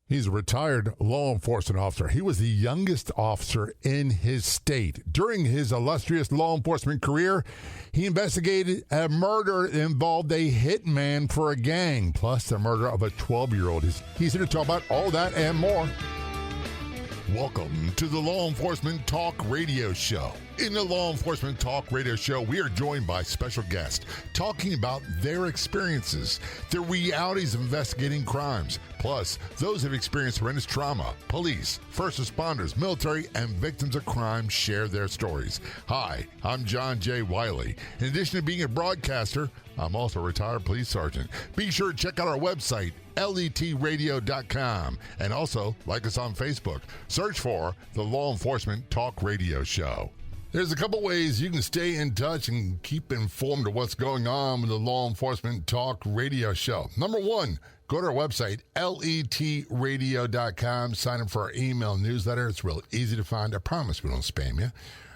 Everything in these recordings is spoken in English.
He's a retired law enforcement officer. He was the youngest officer in his state. During his illustrious law enforcement career, he investigated a murder that involved a hitman for a gang, plus the murder of a 12-year-old. He's here to talk about all that and more. Welcome to the Law Enforcement Talk Radio Show. In the Law Enforcement Talk Radio Show, we are joined by special guests talking about their experiences, the realities of investigating crimes, plus those who have experienced horrendous trauma. Police, first responders, military, and victims of crime share their stories. Hi, I'm John J. Wiley. In addition to being a broadcaster, I'm also a retired police sergeant. Be sure to check out our website, letradio.com, and also like us on Facebook. Search for the Law Enforcement Talk Radio Show. There's a couple ways you can stay in touch and keep informed of what's going on with the Law Enforcement Talk Radio Show. Number one, go to our website, letradio.com. Sign up for our email newsletter. It's real easy to find. I promise we don't spam you.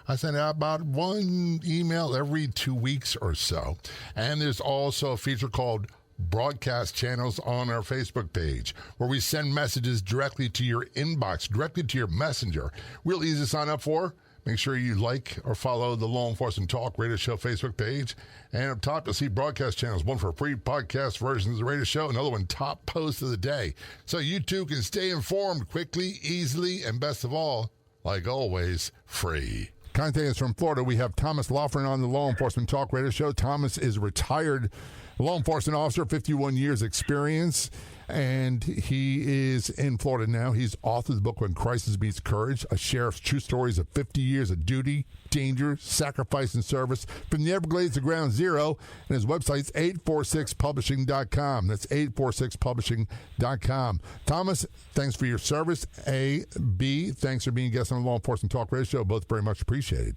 I send out about one email every 2 weeks or so. And there's also a feature called broadcast channels on our Facebook page where we send messages directly to your inbox, directly to your messenger. Real easy to sign up for. Make sure you like or follow the Law Enforcement Talk Radio Show Facebook page. And up top, you'll see broadcast channels, one for free podcast versions of the radio show, another one top post of the day. So you too can stay informed quickly, easily, and best of all, like always, free. Contacting us from Florida, we have Thomas Loughren on the Law Enforcement Talk Radio Show. Thomas is a retired law enforcement officer, 51 years experience, and he is in Florida now. He's authored the book When Crisis Meets Courage, a sheriff's true stories of 50 years of duty, danger, sacrifice, and service from the Everglades to ground zero. And his website's 846publishing.com. That's 846publishing.com. Thomas, thanks for your service. A. B, thanks for being a guest on the Law Enforcement Talk Radio Show. Both very much appreciated.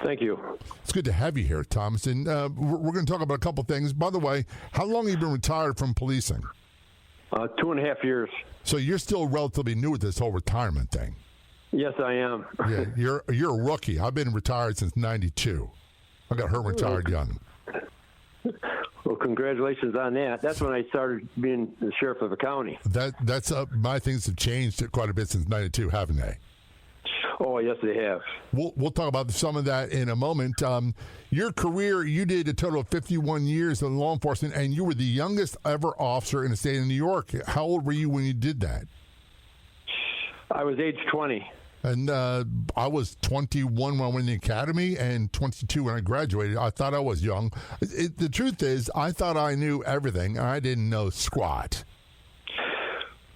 Thank you. It's good to have you here, Thomas. And we're going to talk about a couple things. By the way, how long have you been retired from policing? 2.5 years. So you're still relatively new at this whole retirement thing. Yes, I am. Yeah, you're a rookie. I've been retired since '92. I got hurt retired young. Well, congratulations on that. That's when I started being the sheriff of the county. That's my things have changed quite a bit since '92, haven't they? Oh, yes, they have. We'll talk about some of that in a moment. Your career, you did a total of 51 years in law enforcement, and you were the youngest ever officer in the state of New York. How old were you when you did that? I was age 20. And I was 21 when I went in the academy and 22 when I graduated. I thought I was young. The truth is, I thought I knew everything. I didn't know squat.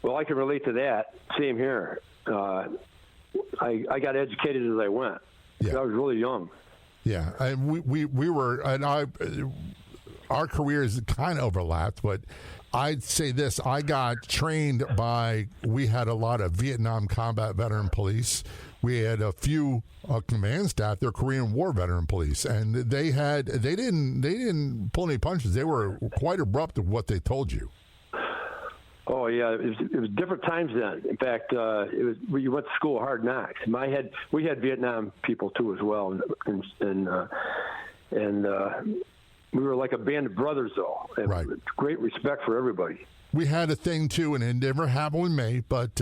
Well, I can relate to that. Same here. I got educated as I went. Yeah. I was really young. Yeah, and we were, and our careers kind of overlapped, but I'd say this: I got trained we had a lot of Vietnam combat veteran police. We had a few command staff. They're Korean War veteran police, and they didn't pull any punches. They were quite abrupt of what they told you. Oh yeah, it was different times then. In fact, you went to school hard knocks. We had Vietnam people too as well, and we were like a band of brothers though. Right. Great respect for everybody. We had a thing too, and it never happened with me, but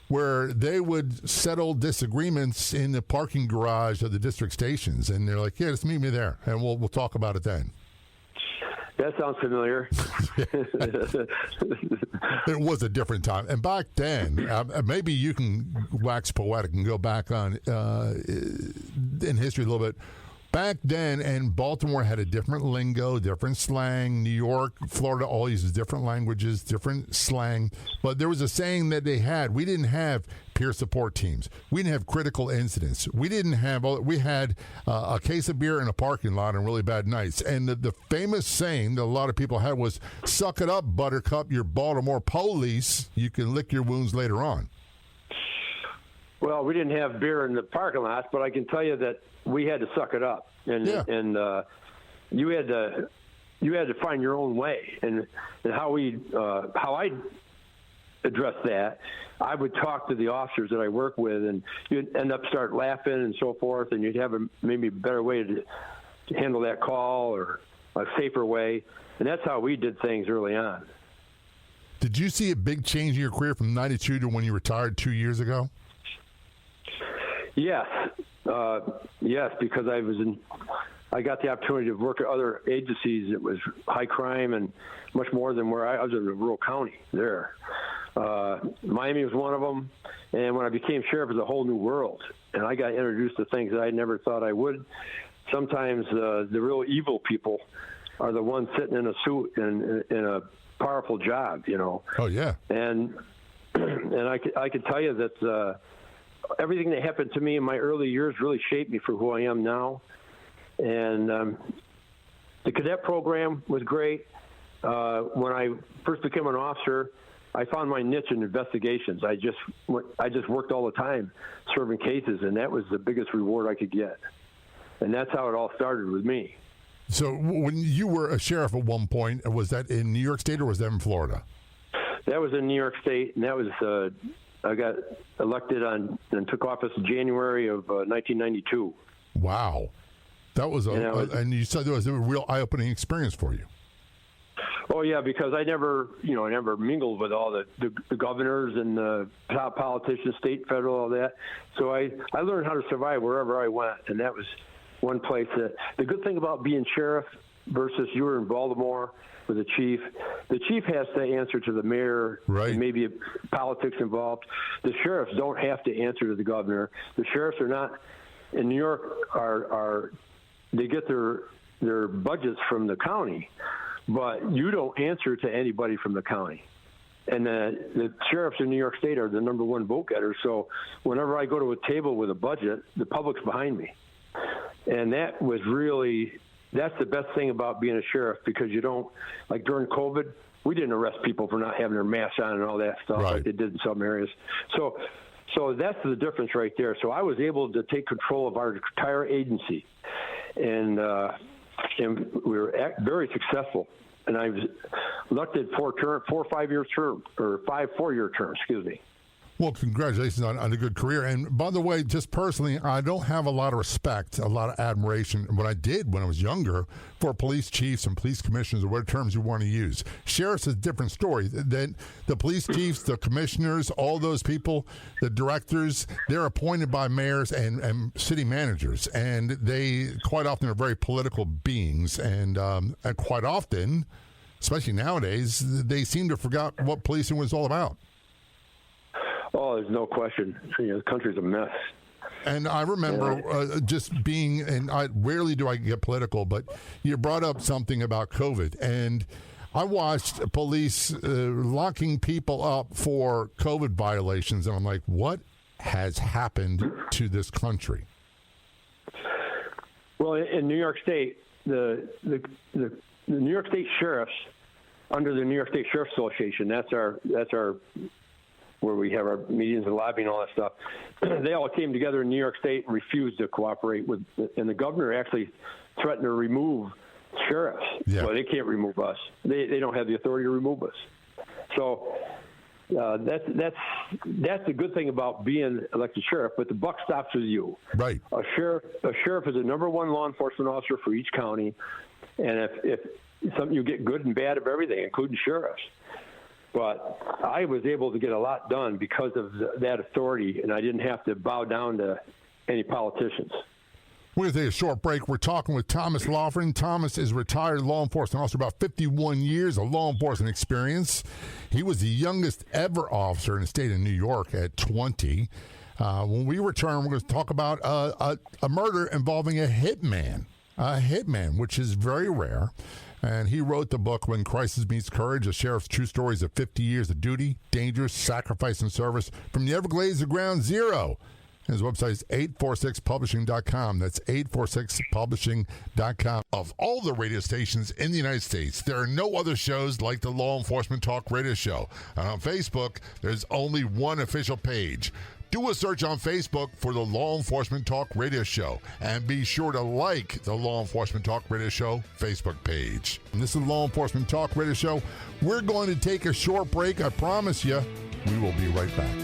where they would settle disagreements in the parking garage of the district stations, and they're like, "Yeah, just meet me there, and we'll talk about it then." That sounds familiar. It was a different time. And back then, maybe you can wax poetic and go back on in history a little bit. Back then, and Baltimore had a different lingo, different slang. New York, Florida all uses different languages, different slang. But there was a saying that they had. We didn't have peer support teams. We didn't have critical incidents. We had a case of beer in a parking lot on really bad nights. And the famous saying that a lot of people had was, "Suck it up, Buttercup, you're Baltimore police. You can lick your wounds later on." Well, we didn't have beer in the parking lot, but I can tell you that we had to suck it up, and you had to find your own way, and how I address that. I would talk to the officers that I work with, and you'd end up start laughing and so forth, and you'd have maybe a better way to handle that call or a safer way, and that's how we did things early on. Did you see a big change in your career from 92 to when you retired 2 years ago? Yes. Yes, because I got the opportunity to work at other agencies. It was high crime and much more than where I was in a rural county there. Miami was one of them. And when I became sheriff, it was a whole new world. And I got introduced to things that I never thought I would. Sometimes the real evil people are the ones sitting in a suit and in a powerful job, you know. Oh, yeah. And I could tell you that everything that happened to me in my early years really shaped me for who I am now. And the cadet program was great. When I first became an officer, I found my niche in investigations. I just worked all the time serving cases, and that was the biggest reward I could get. And that's how it all started with me. So when you were a sheriff at one point, was that in New York State or was that in Florida? That was in New York State, and that was I got elected on and took office in January of 1992. Wow. That was and you said it was a real eye-opening experience for you. Oh yeah, because I never mingled with all the governors and the top politicians, state, federal, all that. So I learned how to survive wherever I went, and that was one place that the good thing about being sheriff versus you were in Baltimore with the chief has to answer to the mayor, right, and maybe politics involved. The sheriffs don't have to answer to the governor. The sheriffs are not in New York they get their budgets from the county, but you don't answer to anybody from the county. And the sheriffs in New York State are the number one vote getters. So whenever I go to a table with a budget, the public's behind me. And that's the best thing about being a sheriff, because you don't, like during COVID, we didn't arrest people for not having their masks on and all that stuff like they did in some areas. So that's the difference right there. So I was able to take control of our entire agency, and we were very successful. And I was elected for 4-year term, excuse me. Well, congratulations on a good career. And by the way, just personally, I don't have a lot of respect, a lot of admiration, what I did when I was younger, for police chiefs and police commissioners, or whatever terms you want to use. Sheriff's is a different story. The police chiefs, the commissioners, all those people, the directors, they're appointed by mayors and city managers. And they quite often are very political beings. And quite often, especially nowadays, they seem to forget what policing was all about. Oh, there's no question. The country's a mess. And I remember just being, and rarely do I get political, but you brought up something about COVID. And I watched police locking people up for COVID violations. And I'm like, what has happened to this country? Well, in New York State, the New York State sheriffs, under the New York State Sheriff's Association, that's our where we have our meetings and lobbying and all that stuff, they all came together in New York State and refused to cooperate with, and the governor actually threatened to remove sheriffs. Yeah. Well, they can't remove us. They don't have the authority to remove us. So that's the good thing about being elected sheriff, but the buck stops with you. Right. A sheriff is the number one law enforcement officer for each county, and if something, you get good and bad of everything, including sheriffs. But I was able to get a lot done because of that authority, and I didn't have to bow down to any politicians. We're going to take a short break. We're talking with Thomas Loughren. Thomas is retired law enforcement officer, about 51 years of law enforcement experience. He was the youngest ever officer in the state of New York at 20. When we return, we're going to talk about a murder involving a hitman, which is very rare. And he wrote the book, When Crisis Meets Courage, a sheriff's true stories of 50 years of duty, danger, sacrifice, and service from the Everglades to ground zero. His website is 846publishing.com. That's 846publishing.com. Of all the radio stations in the United States, there are no other shows like the Law Enforcement Talk Radio Show. And on Facebook, there's only one official page. Do a search on Facebook for the Law Enforcement Talk Radio Show, and be sure to like the Law Enforcement Talk Radio Show Facebook page. And this is the Law Enforcement Talk Radio Show. We're going to take a short break. I promise you, we will be right back.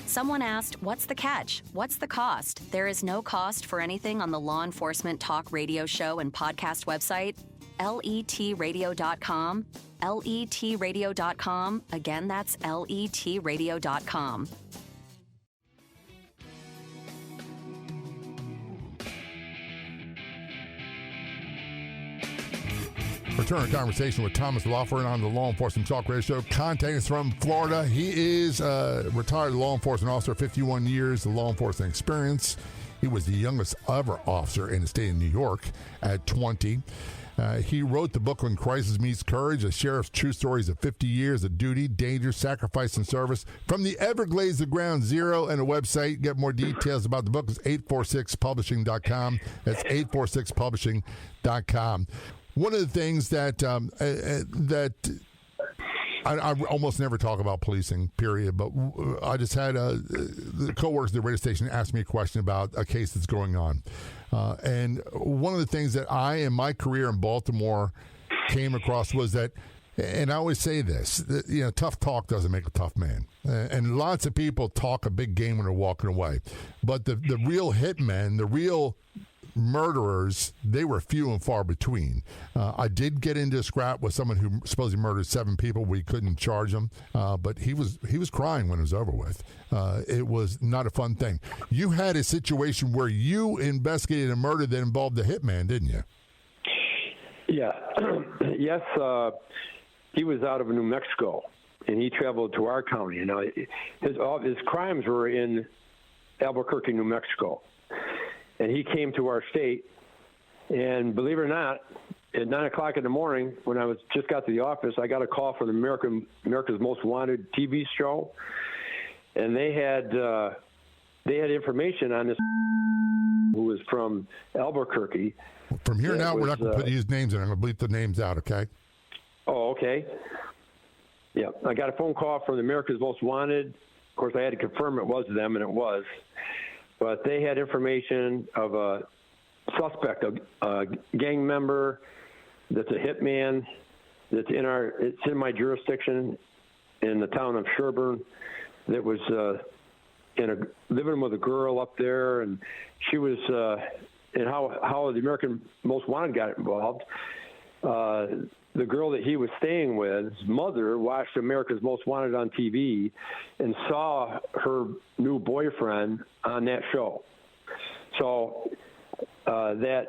Someone asked, what's the catch? What's the cost? There is no cost for anything on the Law Enforcement Talk Radio Show and podcast website. letradio.com. letradio.com. Again, that's letradio.com. Return to conversation with Thomas Loughren on the Law Enforcement Talk Radio Show. Contacting us from Florida. He is a retired law enforcement officer, 51 years of law enforcement experience. He was the youngest ever officer in the state of New York at 20. He wrote the book When Crisis Meets Courage, a sheriff's true stories of 50 years of duty, danger, sacrifice, and service from the Everglades to Ground Zero. And a website. Get more details about the book is 846publishing.com. That's 846publishing.com. One of the things that I almost never talk about policing, period, but I just had the co-workers at the radio station ask me a question about a case that's going on. And one of the things that I, in my career in Baltimore, came across was that, and I always say this, that, tough talk doesn't make a tough man. And lots of people talk a big game when they're walking away. But the real hitmen, the real murderers, they were few and far between. I did get into a scrap with someone who supposedly murdered 7 people. We couldn't charge him, but he was crying when it was over with. It was not a fun thing. You had a situation where you investigated a murder that involved a hitman, didn't you? Yeah. Yes. He was out of New Mexico, and he traveled to our county. His crimes were in Albuquerque, New Mexico. And he came to our state, and believe it or not, at 9 o'clock in the morning, when I just got to the office, I got a call from America's Most Wanted TV show, and they had information on this who was from Albuquerque. From here now, we're not going to put these names in. I'm going to bleep the names out, okay? Oh, okay. Yeah, I got a phone call from America's Most Wanted. Of course, I had to confirm it was them, and it was. But they had information of a suspect, a gang member that's a hitman that's it's in my jurisdiction in the town of Sherburne that was living with a girl up there, and she was and how the American Most Wanted got involved. The girl that he was staying with, his mother, watched America's Most Wanted on TV and saw her new boyfriend on that show. So the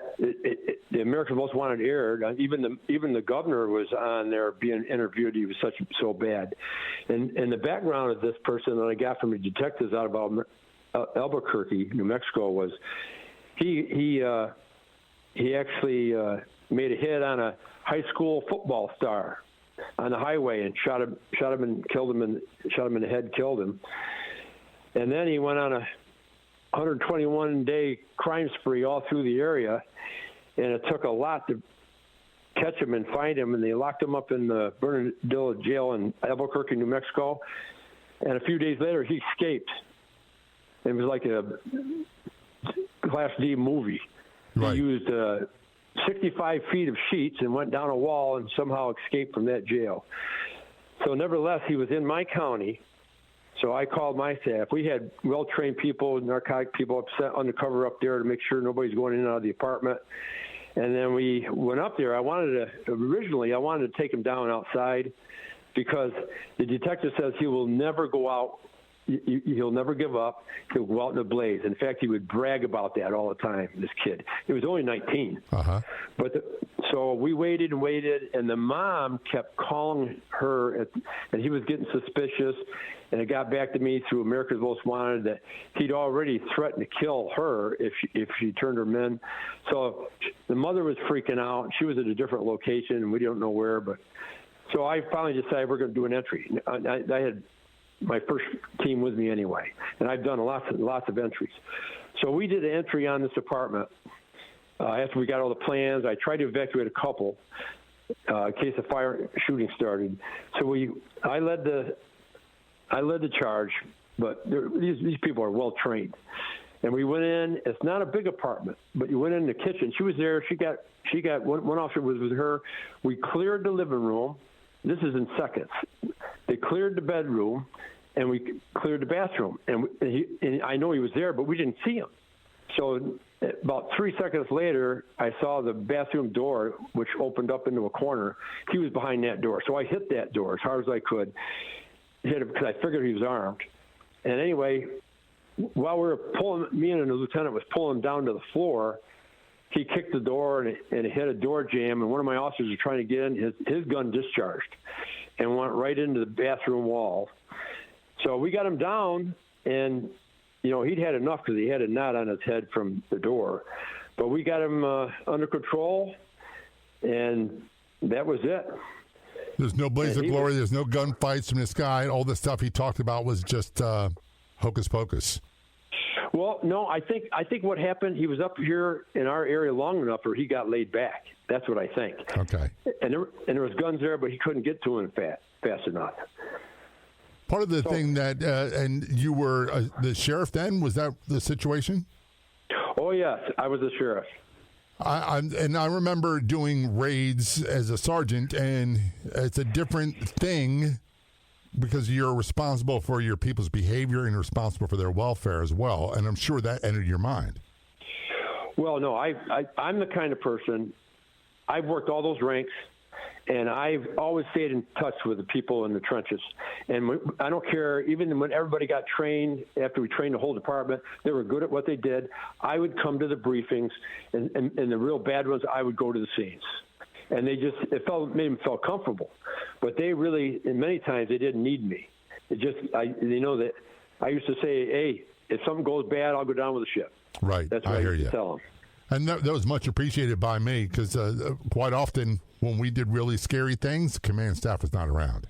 America's Most Wanted aired. Even the governor was on there being interviewed. He was so bad. And the background of this person that I got from the detectives out of Albuquerque, New Mexico, was he actually made a hit on a high school football star on the highway and shot him and killed him, and shot him in the head, killed him. And then he went on a 121-day crime spree all through the area, and it took a lot to catch him and find him, and they locked him up in the Bernardillo jail in Albuquerque, New Mexico. And a few days later, he escaped. It was like a Class D movie. Right. He used 65 feet of sheets and went down a wall and somehow escaped from that jail. So nevertheless, he was in my county. So I called my staff. We had well-trained people, narcotic people set undercover up there to make sure nobody's going in and out of the apartment. And then we went up there. Originally I wanted to take him down outside because the detective says he will never go out. He'll never give up. He'll go out in a blaze. In fact, he would brag about that all the time, this kid. He was only 19. Uh-huh. So we waited and waited, and the mom kept calling her, and he was getting suspicious, and it got back to me through America's Most Wanted that he'd already threatened to kill her if she turned her in. So the mother was freaking out. She was at a different location, and we don't know where. So I finally decided we're going to do an entry. I had my first team with me anyway, and I've done lots of entries. So we did an entry on this apartment. After we got all the plans, I tried to evacuate a couple in case a fire shooting started. So I led the charge, but these people are well trained. And we went in. It's not a big apartment, but you went in the kitchen. She was there. She got one officer was with her. We cleared the living room. This is in seconds. They cleared the bedroom, and we cleared the bathroom. And I know he was there, but we didn't see him. So about 3 seconds later, I saw the bathroom door, which opened up into a corner. He was behind that door. So I hit that door as hard as I could, hit him because I figured he was armed. And anyway, while we were pulling, me and the lieutenant was pulling him down to the floor, he kicked the door and it hit a door jam. And one of my officers was trying to get in. His gun discharged and went right into the bathroom wall. So we got him down, and he'd had enough because he had a knot on his head from the door. But we got him under control, and that was it. There's no blaze of glory. There's no gunfights from this guy. All the stuff he talked about was just hocus pocus. Well, no, I think what happened, he was up here in our area long enough where he got laid back. That's what I think. Okay. And there was guns there, but he couldn't get to him fast enough. Part of the thing that, and you were the sheriff then, was that the situation? Oh, yes, I was the sheriff. I remember doing raids as a sergeant, and it's a different thing because you're responsible for your people's behavior and responsible for their welfare as well, and I'm sure that entered your mind. Well, no, I'm the kind of person, I've worked all those ranks, and I've always stayed in touch with the people in the trenches. And I don't care, even when everybody got trained, after we trained the whole department, they were good at what they did. I would come to the briefings, and the real bad ones, I would go to the scenes. And made them feel comfortable. But they really, and many times, they didn't need me. That I used to say, hey, if something goes bad, I'll go down with the ship. Right, That's what I hear used you. to tell them. And that was much appreciated by me because quite often when we did really scary things, command staff was not around.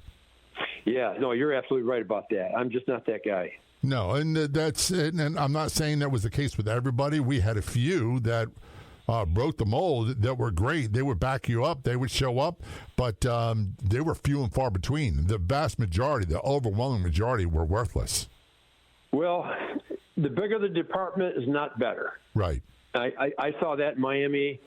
Yeah, no, you're absolutely right about that. I'm just not that guy. No, and that's it. And I'm not saying that was the case with everybody. We had a few that broke the mold that were great. They would back you up. They would show up, but they were few and far between. The vast majority, the overwhelming majority, were worthless. Well, the bigger the department is not better. Right. I saw that in Miami,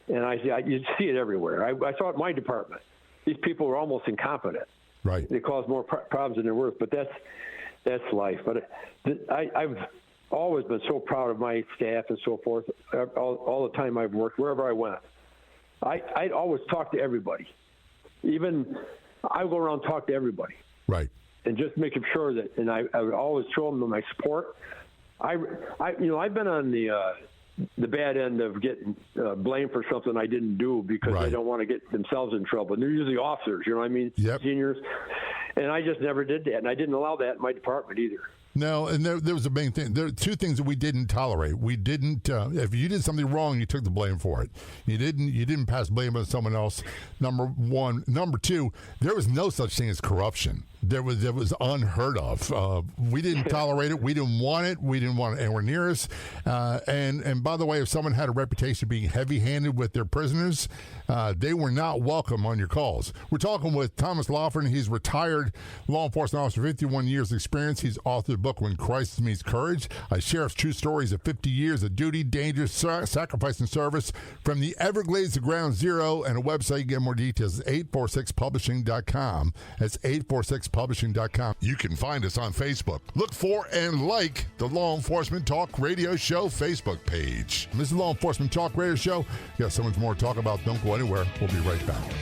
and you see it everywhere. I saw it in my department. These people were almost incompetent. Right. They caused more problems than they're worth, but that's life. But I've always been so proud of my staff and so forth. All the time I've worked, wherever I went, I'd always talk to everybody. Even I would go around and talk to everybody. Right. And just making sure that, and I would always show them my support. I've been on the bad end of getting blamed for something I didn't do because Right. they don't want to get themselves in trouble. And they're usually officers, you know what I mean? Yep. Seniors. And I just never did that. And I didn't allow that in my department either. No, and there was a big thing. There are two things that we didn't tolerate. We didn't. If you did something wrong, you took the blame for it. You didn't pass blame on someone else. Number one. Number two, there was no such thing as corruption. There was unheard of. We didn't tolerate it. We didn't want it. We didn't want it anywhere near us. And by the way, if someone had a reputation of being heavy-handed with their prisoners, they were not welcome on your calls. We're talking with Thomas Loughren. He's retired law enforcement officer, 51 years experience. He's authored a book, When Crisis Meets Courage, a sheriff's true stories of 50 years of duty, danger, sacrifice, and service from the Everglades to ground zero, and a website. You get more details at 846publishing.com. That's 846publishing.com. You can find us on Facebook. Look for and like the Law Enforcement Talk Radio Show Facebook page. This is Law Enforcement Talk Radio Show. You got so much more to talk about. Don't go anywhere. We'll be right back.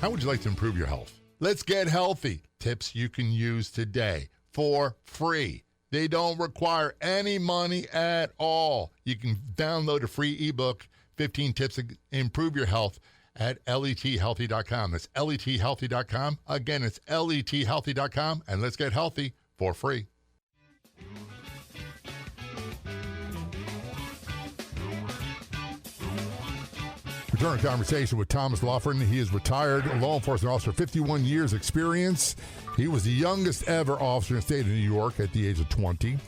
How would you like to improve your health? Let's get healthy. Tips you can use today for free. They don't require any money at all. You can download a free ebook, 15 Tips to Improve Your Health, at lethealthy.com. That's lethealthy.com. Again, it's lethealthy.com. And let's get healthy for free. Return to conversation with Thomas Loughren. He is retired law enforcement officer, 51 years experience. He was the youngest ever officer in the state of New York at the age of 20.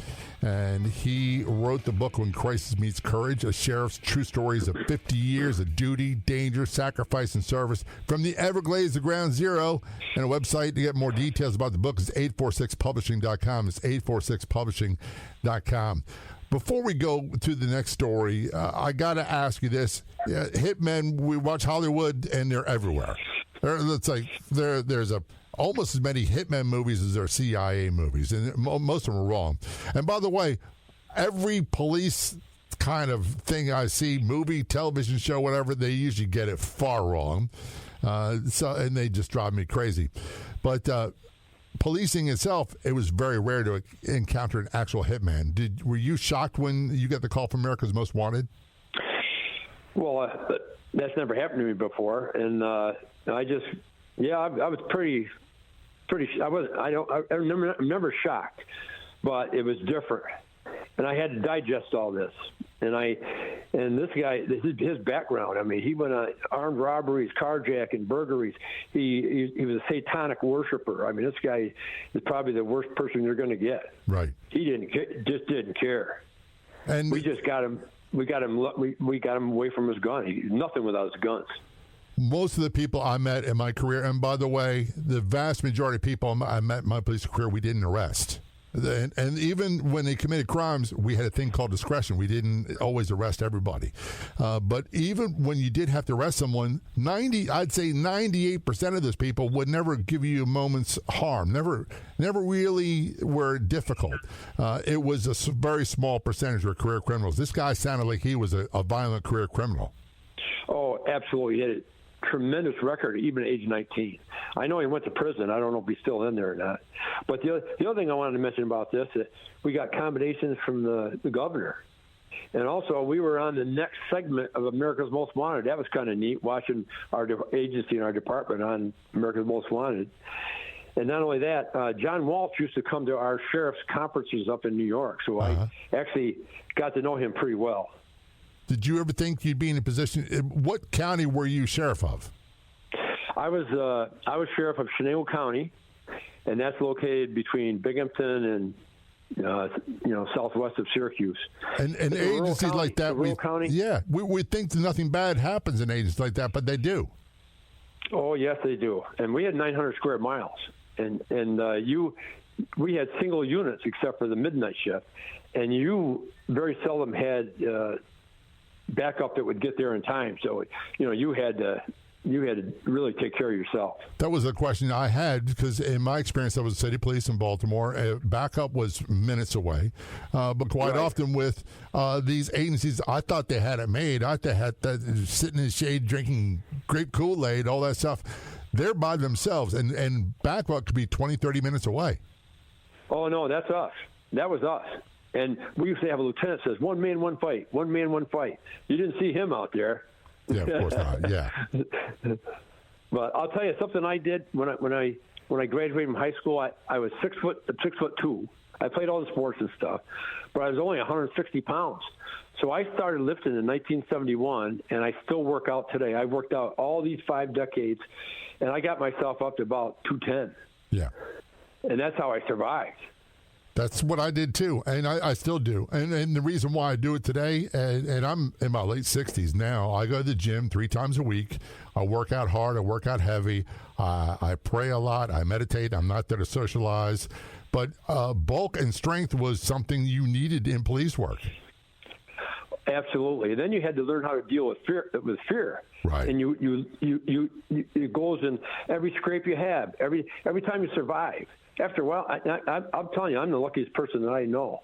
And he wrote the book, When Crisis Meets Courage, a sheriff's true stories of 50 years of duty, danger, sacrifice, and service from the Everglades to ground zero. And a website to get more details about the book is 846publishing.com. It's 846publishing.com. Before we go to the next story, I got to ask you this. Hitmen, we watch Hollywood, and they're everywhere. There's a almost as many hitman movies as there are CIA movies, and most of them are wrong. And by the way, every police kind of thing I see, movie, television show, whatever, they usually get it far wrong. And they just drive me crazy. But policing itself, it was very rare to encounter an actual hitman. Were you shocked when you got the call from America's Most Wanted? Well, that's never happened to me before, and I was pretty. I'm never shocked, but it was different, and I had to digest all this. And this guy, his background. I mean, he went on armed robberies, carjacking, burglaries. He was a satanic worshiper. I mean, this guy is probably the worst person you're going to get. Right. He just didn't care. And we just got him. We got him away from his gun. He's nothing without his guns. Most of the people I met in my career, and by the way, the vast majority of people I met in my police career, we didn't arrest. And even when they committed crimes, we had a thing called discretion. We didn't always arrest everybody. But even when you did have to arrest someone, I'd say 98% of those people would never give you a moment's harm. Never really were difficult. It was a very small percentage were career criminals. This guy sounded like he was a violent career criminal. Oh, absolutely. He had a tremendous record, even at age 19. I know he went to prison. I don't know if he's still in there or not. But the other thing I wanted to mention about this, that we got combinations from the governor. And also, we were on the next segment of America's Most Wanted. That was kind of neat, watching our agency and our department on America's Most Wanted. And not only that, John Walsh used to come to our sheriff's conferences up in New York. So I actually got to know him pretty well. Did you ever think you'd be in a position? What county were you sheriff of? I was sheriff of Chenango County, and that's located between Binghamton and southwest of Syracuse. And agencies like that, we think that nothing bad happens in agencies like that, but they do. Oh yes, they do. And we had 900 square miles, and we had single units except for the midnight shift, and you very seldom had backup that would get there in time. So you had to really take care of yourself. That was a question I had, because in my experience, I was city police in Baltimore. Backup was minutes away. But quite often with these agencies, I thought they had it made. I thought they had that sitting in the shade, drinking grape Kool-Aid, all that stuff. They're by themselves, and backup could be 20, 30 minutes away. Oh, no, that's us. That was us. And we used to have a lieutenant says, one man, one fight, one man, one fight. You didn't see him out there. Yeah, of course not. Yeah. But I'll tell you something I did when I graduated from high school. I was 6'2". I played all the sports and stuff, but I was only 160 pounds. So I started lifting in 1971, and I still work out today. I've worked out all these 5 decades, and I got myself up to about 210. Yeah. And that's how I survived. That's what I did too, and I still do. And the reason why I do it today, and I'm in my late 60s now, I go to the gym 3 times a week. I work out hard. I work out heavy. I pray a lot. I meditate. I'm not there to socialize. But bulk and strength was something you needed in police work. Absolutely. And then you had to learn how to deal with fear. Right. And it goes in every scrape you have, every time you survive. After a while, I'm telling you, I'm the luckiest person that I know.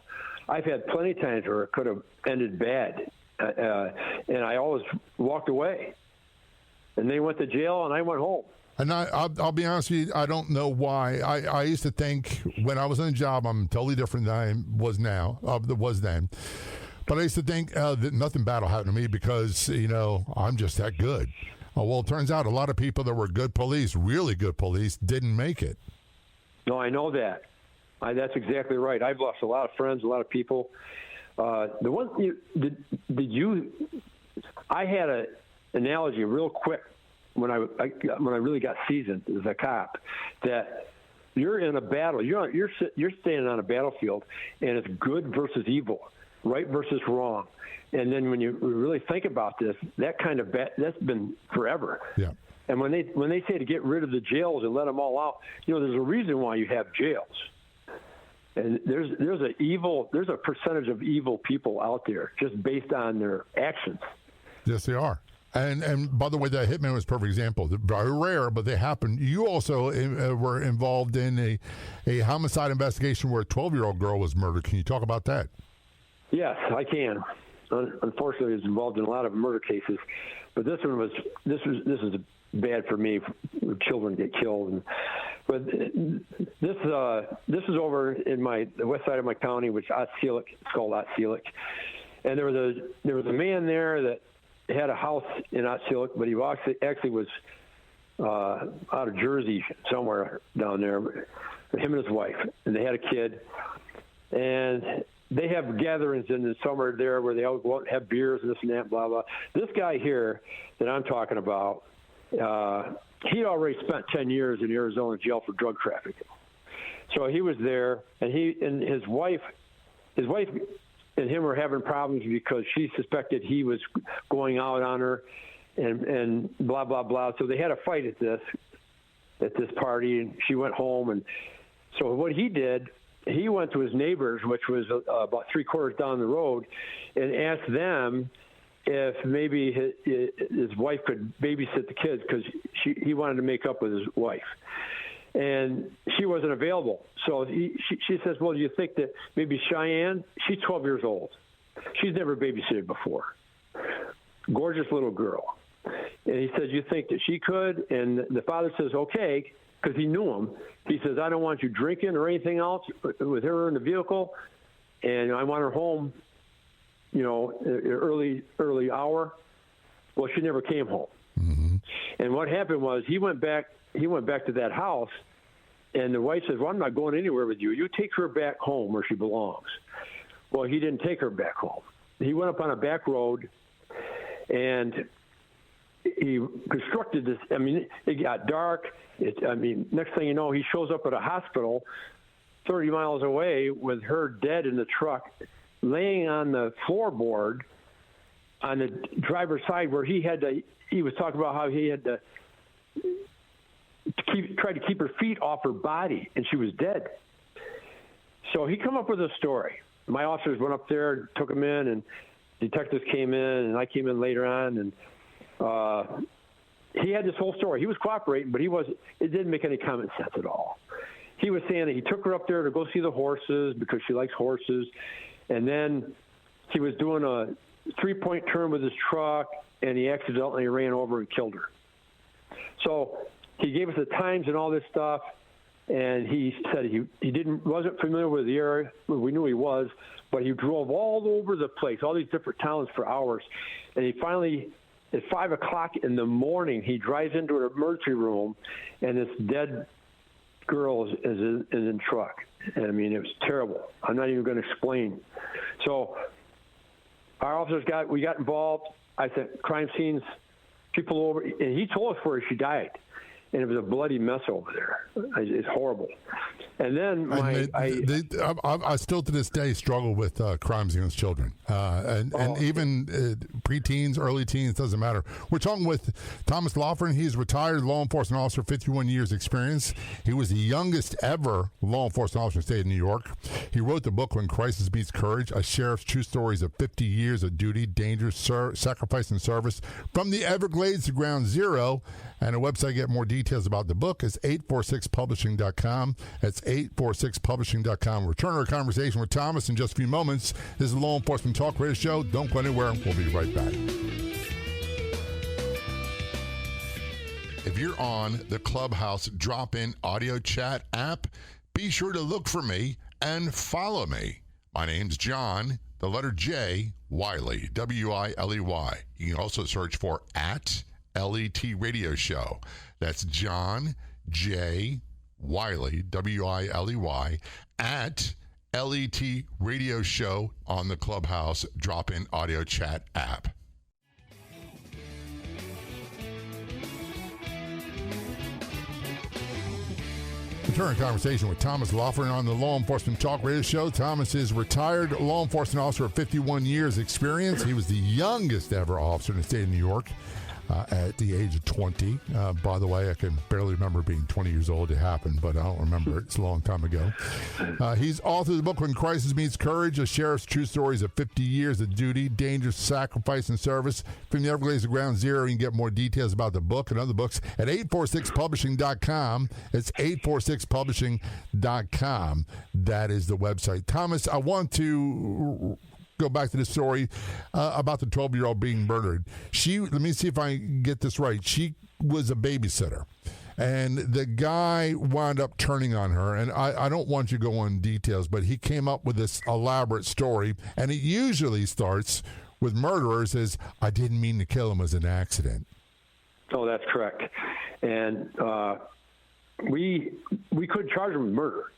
I've had plenty of times where it could have ended bad, and I always walked away. And they went to jail, and I went home. And I'll be honest with you, I don't know why. I used to think when I was on a job, I'm totally different than I was then. But I used to think that nothing bad will happen to me because, I'm just that good. Well, it turns out a lot of people that were good police, really good police, didn't make it. No, I know that. That's exactly right. I've lost a lot of friends, a lot of people. The one I had an analogy real quick when I really got seasoned as a cop, that you're in a battle. You're standing on a battlefield, and it's good versus evil, right versus wrong. And then when you really think about this, that kind of that's been forever. Yeah. And when they say to get rid of the jails and let them all out, there's a reason why you have jails. And there's a percentage of evil people out there just based on their actions. Yes, they are. And by the way, that hitman was a perfect example. They're very rare, but they happen. You also were involved in a homicide investigation where a 12-year-old girl was murdered. Can you talk about that? Yes, I can. Unfortunately, I was involved in a lot of murder cases, but this is bad for me. Children get killed, but this is over in the west side of my county, which Osceola. It's called Osceola, and there was a man there that had a house in Osceola, but he actually was out of Jersey somewhere down there. Him and his wife, and they had a kid, and they have gatherings in the summer there where they all go out and have beers and this and that, blah, blah. This guy here that I'm talking about, he'd already spent 10 years in Arizona jail for drug trafficking. So he was there, and his wife and him were having problems because she suspected he was going out on her and blah, blah, blah. So they had a fight at this party, and she went home. And so what he did, he went to his neighbors, which was about 3/4 down the road, and asked them if maybe his wife could babysit the kids because he wanted to make up with his wife. And she wasn't available. So she says, well, do you think that maybe Cheyenne, she's 12 years old. She's never babysitted before. Gorgeous little girl. And he says, you think that she could? And the father says, okay, because he knew him. He says, I don't want you drinking or anything else with her in the vehicle, and I want her home, early hour. Well, she never came home. Mm-hmm. And what happened was he went back to that house, and the wife says, well, I'm not going anywhere with you. You take her back home where she belongs. Well, he didn't take her back home. He went up on a back road, and he constructed this. I mean, it got dark. Next thing you know, he shows up at a hospital 30 miles away with her dead in the truck, laying on the floorboard on the driver's side where he was talking about how he had to try to keep her feet off her body, and she was dead. So he come up with a story. My officers went up there, took him in, and detectives came in, and I came in later on, and he had this whole story. He was cooperating, but it didn't make any common sense at all. He was saying that he took her up there to go see the horses because she likes horses, and then he was doing a 3-point turn with his truck, and he accidentally ran over and killed her. So he gave us the times and all this stuff, and he said he wasn't familiar with the area. We knew he was, but he drove all over the place, all these different towns for hours, and he finally, at 5 o'clock in the morning, he drives into an emergency room, and this dead girl is in the truck. And, it was terrible. I'm not even going to explain. So our officers got involved. I said, crime scenes, people over, and he told us where she died. And it was a bloody mess over there. It's horrible. And then I still to this day struggle with crimes against children. And even preteens, early teens, doesn't matter. We're talking with Thomas Loughren. He's a retired law enforcement officer, 51 years experience. He was the youngest ever law enforcement officer in the state of New York. He wrote the book When Crisis Meets Courage, a sheriff's true stories of 50 years of duty, danger, sacrifice, and service from the Everglades to ground zero. And a website to get more details about the book is 846publishing.com. That's 846publishing.com. Return our conversation with Thomas in just a few moments. This is the Law Enforcement Talk Radio Show. Don't go anywhere. We'll be right back. If you're on the Clubhouse drop-in audio chat app, be sure to look for me and follow me. My name's John, the letter J, Wiley, W-I-L-E-Y. You can also search for @LET Radio Show. That's John J. Wiley, W-I-L-E-Y, @LET Radio Show on the Clubhouse drop-in audio chat app. Return conversation with Thomas Loughren on the Law Enforcement Talk Radio Show. Thomas is retired law enforcement officer of 51 years experience. He was the youngest ever officer in the state of New York. at the age of 20. By the way, I can barely remember being 20 years old. It happened, but I don't remember it. It's a long time ago. He's author of the book When Crisis Meets Courage, a sheriff's true stories of 50 years of duty, danger, sacrifice, and service. From the Everglades to Ground Zero, you can get more details about the book and other books at 846publishing.com. It's 846publishing.com. That is the website. Thomas, I want to go back to the story about the 12-year-old being murdered. Let me see if I get this right. She was a babysitter, and the guy wound up turning on her. And I don't want you to go on details, but he came up with this elaborate story, and it usually starts with murderers as, I didn't mean to kill him, as an accident. Oh, that's correct. And we couldn't charge him with murder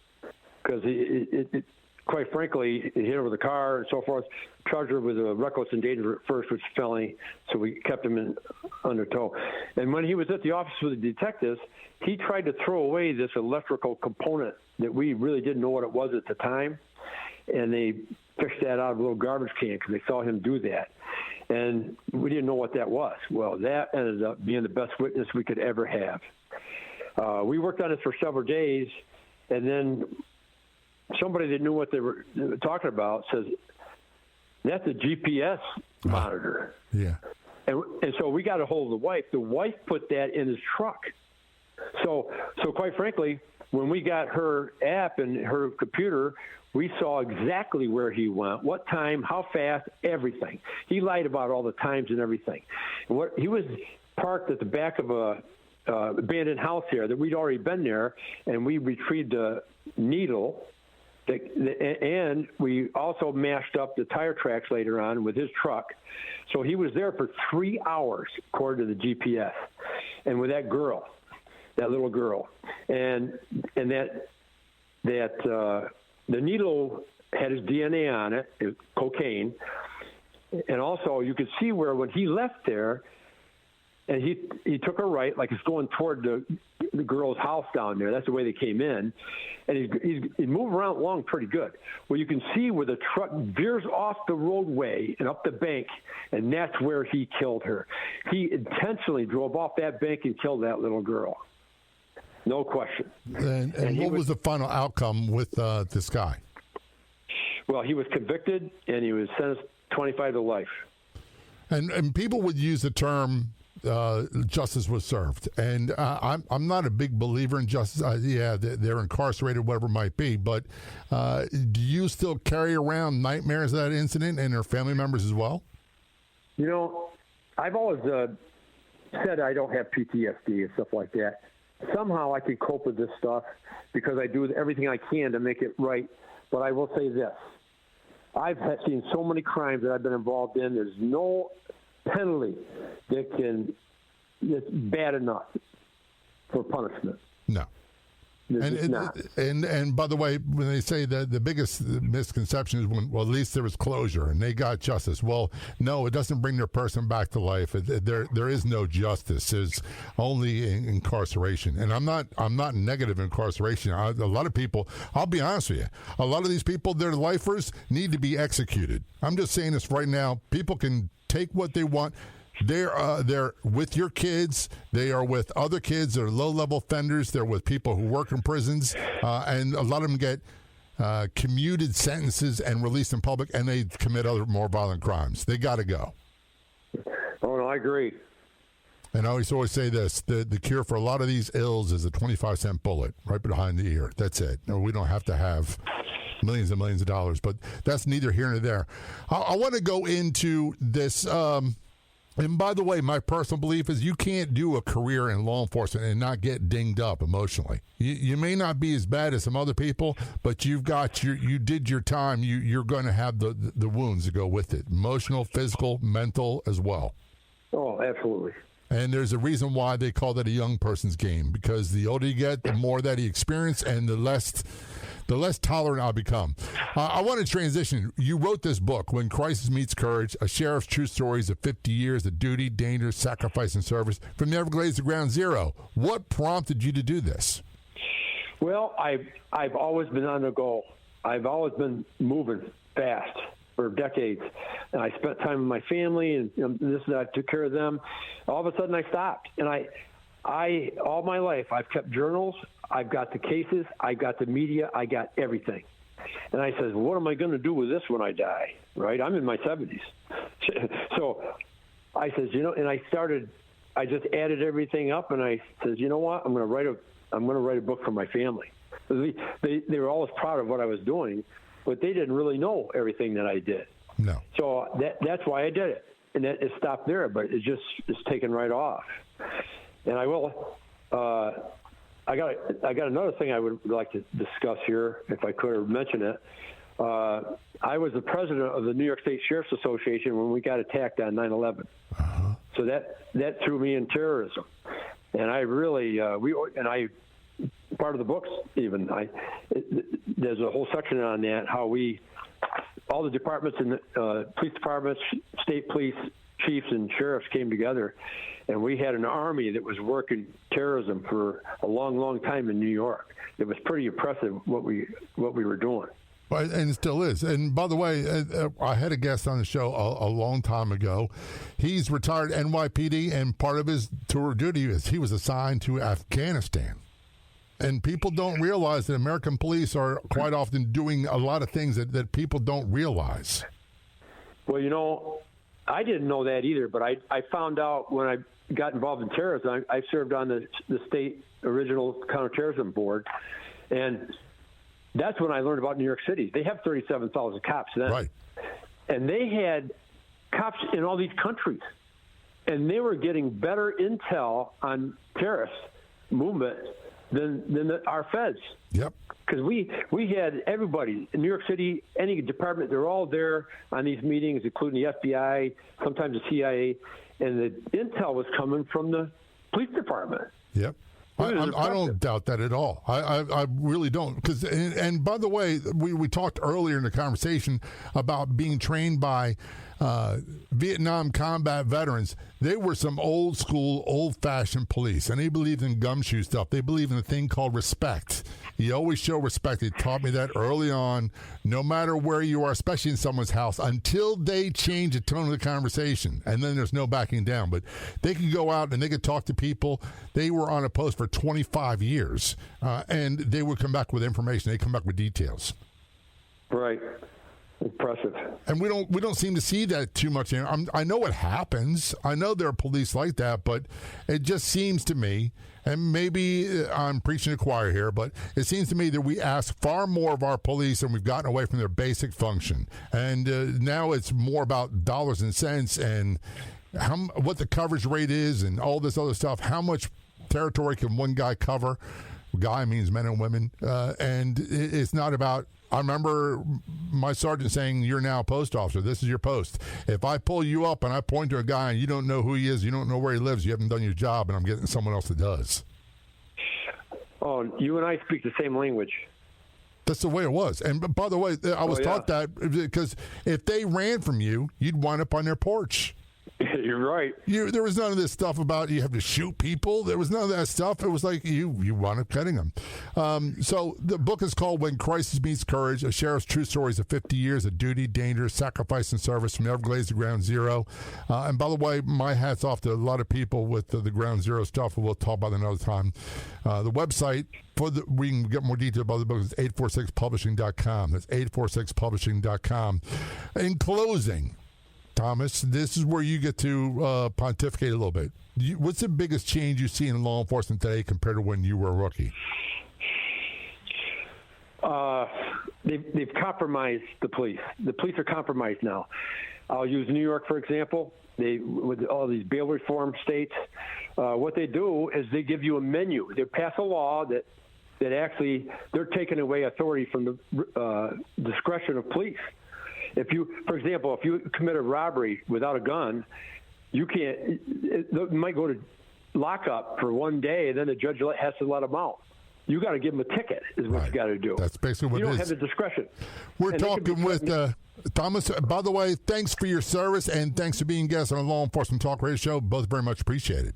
because it quite frankly, he hit her with a car and so forth. Charged her with a reckless endangerment at first, which is felony, so we kept him under tow. And when he was at the office with the detectives, he tried to throw away this electrical component that we really didn't know what it was at the time, and they fished that out of a little garbage can because they saw him do that. And we didn't know what that was. Well, that ended up being the best witness we could ever have. We worked on it for several days, and then somebody that knew what they were talking about says, that's a GPS monitor. Yeah. And so we got a hold of the wife. The wife put that in his truck. So quite frankly, when we got her app and her computer, we saw exactly where he went, what time, how fast, everything. He lied about all the times and everything. And he was parked at the back of a abandoned house here that we'd already been there, and we retrieved a needle. And we also mashed up the tire tracks later on with his truck. So he was there for 3 hours, according to the GPS, and with that girl, that little girl. And that the needle had his DNA on it, cocaine. And also you could see where when he left there, and he took a right, like he's going toward the girl's house down there. That's the way they came in. And he's moved around along pretty good. Well, you can see where the truck veers off the roadway and up the bank, and that's where he killed her. He intentionally drove off that bank and killed that little girl. No question. And what was the final outcome with this guy? Well, he was convicted, and he was sentenced 25 to life. And people would use the term justice was served, and I'm not a big believer in justice. They're incarcerated, whatever it might be, but do you still carry around nightmares of that incident and their family members as well? You know, I've always said I don't have PTSD and stuff like that. Somehow I can cope with this stuff because I do everything I can to make it right. But I will say this. I've seen so many crimes that I've been involved in. There's no penalty that's bad enough for punishment. No. And by the way, when they say that the biggest misconception is when, well, at least there was closure and they got justice. Well, no, it doesn't bring their person back to life. There is no justice. There's only incarceration. And I'm not negative incarceration. A lot of people, I'll be honest with you, a lot of these people, their lifers need to be executed. I'm just saying this right now. People can take what they want. They're with your kids. They are with other kids. They're low-level offenders. They're with people who work in prisons, and a lot of them get commuted sentences and released in public, and they commit other more violent crimes. They got to go. Oh, no, I agree. And I always say this, the cure for a lot of these ills is a 25-cent bullet right behind the ear. That's it. No, we don't have to have millions and millions of dollars, but that's neither here nor there. I want to go into this, and by the way, my personal belief is you can't do a career in law enforcement and not get dinged up emotionally. You may not be as bad as some other people, but you did your time. You're going to have the wounds that go with it, emotional, physical, mental as well. Oh, absolutely. And there's a reason why they call that a young person's game, because the older you get, the more that you experience, and the less tolerant I'll become. I want to transition. You wrote this book, When Crisis Meets Courage, a sheriff's true stories of 50 years of duty, danger, sacrifice, and service, from the Everglades to Ground Zero. What prompted you to do this? Well, I've always been on the go. I've always been moving fast. for decades, and I spent time with my family, and I took care of them. All of a sudden, I stopped, and I all my life, I've kept journals. I've got the cases. I got the media. I got everything. And I said, what am I going to do with this when I die? Right? I'm in my 70s. So I says, and I just added everything up, and I says, you know what? I'm going to write a book for my family. They were always proud of what I was doing, but they didn't really know everything that I did. No. So that's why I did it. And it stopped there, but it's taken right off. And I will. I got another thing I would like to discuss here, if I could, or mention it. I was the president of the New York State Sheriff's Association when we got attacked on 9/11. Uh-huh. So that threw me in terrorism, and I really part of the books even. There's a whole section on that, how all the departments and police departments, state police chiefs and sheriffs came together, and we had an army that was working terrorism for a long, long time in New York. It was pretty impressive what we were doing. And it still is. And by the way, I had a guest on the show a long time ago. He's retired NYPD, and part of his tour of duty is he was assigned to Afghanistan. And people don't realize that American police are quite often doing a lot of things that people don't realize. Well, I didn't know that either, but I found out when I got involved in terrorism. I served on the state original counterterrorism board, and that's when I learned about New York City. They have 37,000 cops then. Right. And they had cops in all these countries, and they were getting better intel on terrorist movement than our feds. Yep. Because we had everybody in New York City, any department, they're all there on these meetings, including the FBI, sometimes the CIA, and the intel was coming from the police department. Yep. I don't doubt that at all. I really don't. Because and by the way, we talked earlier in the conversation about being trained by Vietnam combat veterans. They were some old school, old-fashioned police, and they believed in gumshoe stuff. They believed in a thing called respect. You always show respect. They taught me that early on, no matter where you are, especially in someone's house, until they change the tone of the conversation, and then there's no backing down. But they could go out and they could talk to people. They were on a post for 25 years, and they would come back with information. They come back with details. Right. Impressive. And we don't seem to see that too much. I know it happens. I know there are police like that, but it just seems to me, and maybe I'm preaching to the choir here, but it seems to me that we ask far more of our police and we've gotten away from their basic function. And now it's more about dollars and cents and what the coverage rate is and all this other stuff. How much territory can one guy cover? Guy means men and women. And it's not about... I remember my sergeant saying, you're now a post officer. This is your post. If I pull you up and I point to a guy and you don't know who he is, you don't know where he lives, you haven't done your job, and I'm getting someone else that does. Oh, you and I speak the same language. That's the way it was. And by the way, I was taught that because if they ran from you, you'd wind up on their porch. You're right. There was none of this stuff about you have to shoot people. There was none of that stuff. It was like you wound up cutting them. So the book is called When Crisis Meets Courage, A Sheriff's True Stories of 50 Years of Duty, Danger, Sacrifice, and Service from the Everglades to Ground Zero. And by the way, my hat's off to a lot of people with the Ground Zero stuff. We'll talk about it another time. The website, we can get more detail about the book, is 846publishing.com. That's 846publishing.com. In closing, Thomas, this is where you get to pontificate a little bit. What's the biggest change you see in law enforcement today compared to when you were a rookie? They've compromised the police. The police are compromised now. I'll use New York, for example. With all these bail reform states, what they do is they give you a menu. They pass a law that actually they're taking away authority from the discretion of police. For example, if you commit a robbery without a gun, you can't. You might go to lockup for one day, then the judge has to let them out. You got to give them a ticket, is what you got to do. That's basically what it is. You don't have the discretion. We're talking with Thomas. By the way, thanks for your service and thanks for being guest on the Law Enforcement Talk Radio Show. Both very much appreciated.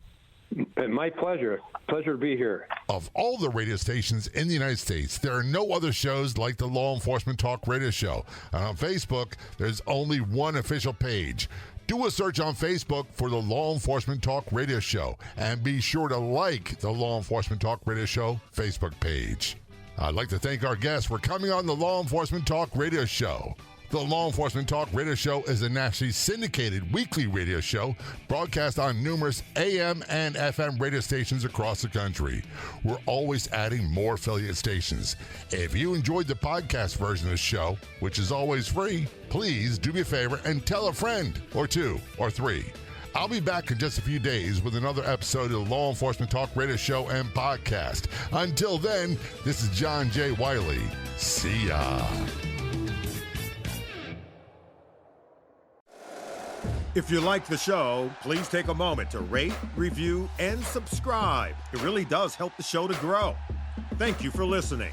My pleasure. Pleasure to be here. Of all the radio stations in the United States, there are no other shows like the Law Enforcement Talk Radio Show. And on Facebook, there's only one official page. Do a search on Facebook for the Law Enforcement Talk Radio Show, and be sure to like the Law Enforcement Talk Radio Show Facebook page. I'd like to thank our guests for coming on the Law Enforcement Talk Radio Show. The Law Enforcement Talk Radio Show is a nationally syndicated weekly radio show broadcast on numerous AM and FM radio stations across the country. We're always adding more affiliate stations. If you enjoyed the podcast version of the show, which is always free, please do me a favor and tell a friend or two or three. I'll be back in just a few days with another episode of the Law Enforcement Talk Radio Show and podcast. Until then, this is John J. Wiley. See ya. If you like the show, please take a moment to rate, review, and subscribe. It really does help the show to grow. Thank you for listening.